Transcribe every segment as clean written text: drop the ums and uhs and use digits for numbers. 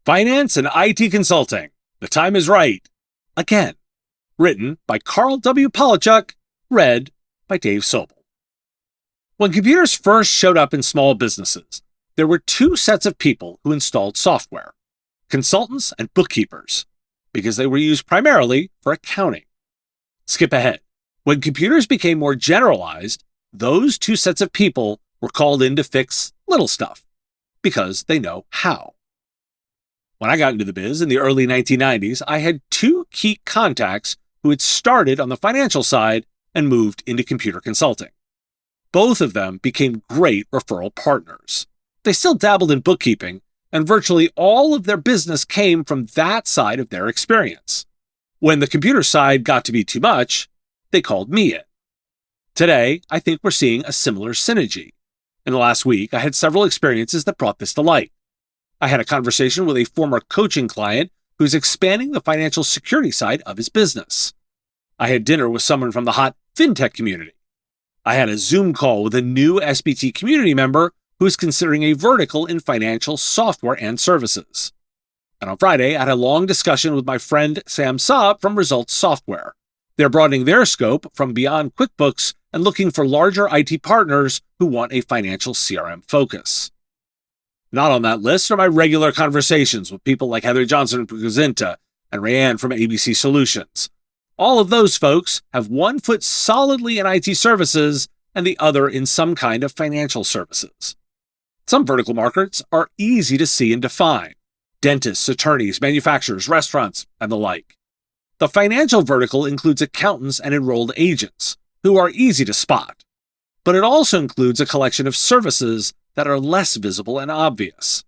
Finance and IT Consulting. The Time is Right. Again. Written by Carl W. Polachuk. Read by Dave Sobel. When computers first showed up in small businesses, there were two sets of people who installed software: consultants and bookkeepers, because they were used primarily for accounting. Skip ahead. When computers became more generalized, those two sets of people were called in to fix little stuff, because they know how. When I got into the biz in the early 1990s, I had two key contacts who had started on the financial side and moved into computer consulting. Both of them became great referral partners. They still dabbled in bookkeeping, and virtually all of their business came from that side of their experience. When the computer side got to be too much, they called me in. Today, I think we're seeing a similar synergy. In the last week, I had several experiences that brought this to light. I had a conversation with a former coaching client who's expanding the financial security side of his business. I had dinner with someone from the hot fintech community. I had a Zoom call with a new SBT community member who is considering a vertical in financial software and services. And on Friday, I had a long discussion with my friend Sam Saab from Results Software. They're broadening their scope from beyond QuickBooks and looking for larger IT partners who want a financial CRM focus. Not on that list are my regular conversations with people like Heather Johnson from Gazinta and Rayanne from ABC Solutions. All of those folks have one foot solidly in IT services and the other in some kind of financial services. Some vertical markets are easy to see and define: dentists, attorneys, manufacturers, restaurants, and the like. The financial vertical includes accountants and enrolled agents, who are easy to spot. But it also includes a collection of services that are less visible and obvious.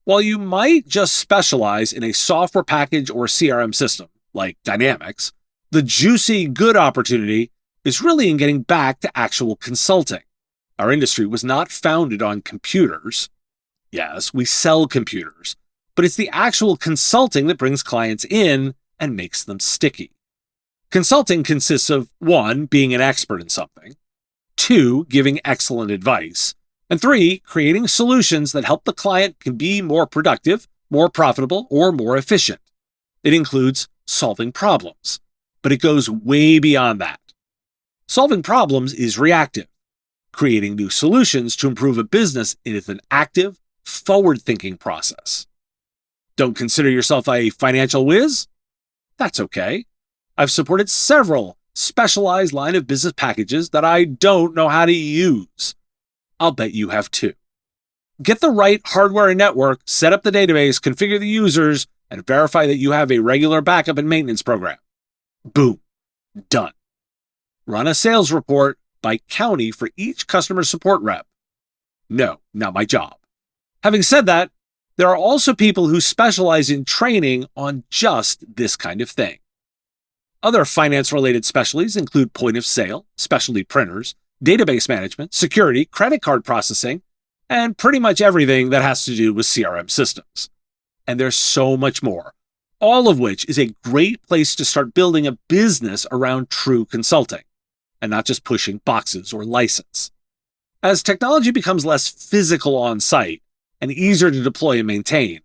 While you might just specialize in a software package or CRM system, like Dynamics, the juicy good opportunity is really in getting back to actual consulting. Our industry was not founded on computers. Yes, we sell computers, but it's the actual consulting that brings clients in and makes them sticky. Consulting consists of 1, being an expert in something, 2, giving excellent advice, and 3, creating solutions that help the client can be more productive, more profitable, or more efficient. It includes solving problems, but it goes way beyond that. Solving problems is reactive. Creating new solutions to improve a business is an active, forward-thinking process. Don't consider yourself a financial whiz? That's okay. I've supported several specialized line of business packages that I don't know how to use. I'll bet you have too. Get the right hardware and network, set up the database, configure the users, and verify that you have a regular backup and maintenance program. Boom. Done. Run a sales report by county for each customer support rep. No, not my job. Having said that, there are also people who specialize in training on just this kind of thing. Other finance-related specialties include point of sale, specialty printers, database management, security, credit card processing, and pretty much everything that has to do with CRM systems. And there's so much more, all of which is a great place to start building a business around true consulting, and not just pushing boxes or license. As technology becomes less physical on site and easier to deploy and maintain,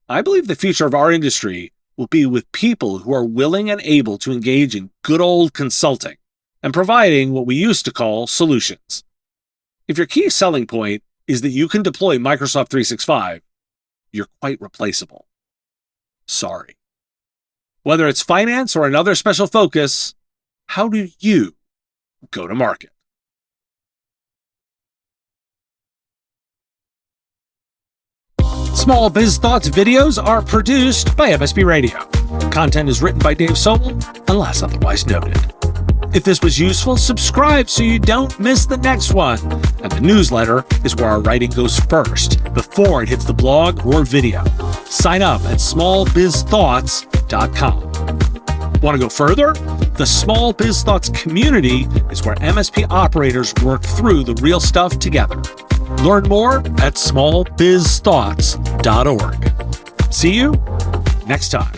I believe the future of our industry will be with people who are willing and able to engage in good old consulting and providing what we used to call solutions. If your key selling point is that you can deploy Microsoft 365, you're quite replaceable. Sorry. Whether it's finance or another special focus, how do you go to market? Small Biz Thoughts videos are produced by MSP Radio. Content is written by Dave Sobel, unless otherwise noted. If this was useful, subscribe so you don't miss the next one. And the newsletter is where our writing goes first, before it hits the blog or video. Sign up at smallbizthoughts.com. Want to go further? The Small Biz Thoughts community is where MSP operators work through the real stuff together. Learn more at smallbizthoughts.org. See you next time.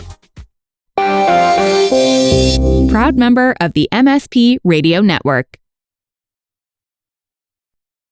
Proud member of the MSP Radio Network.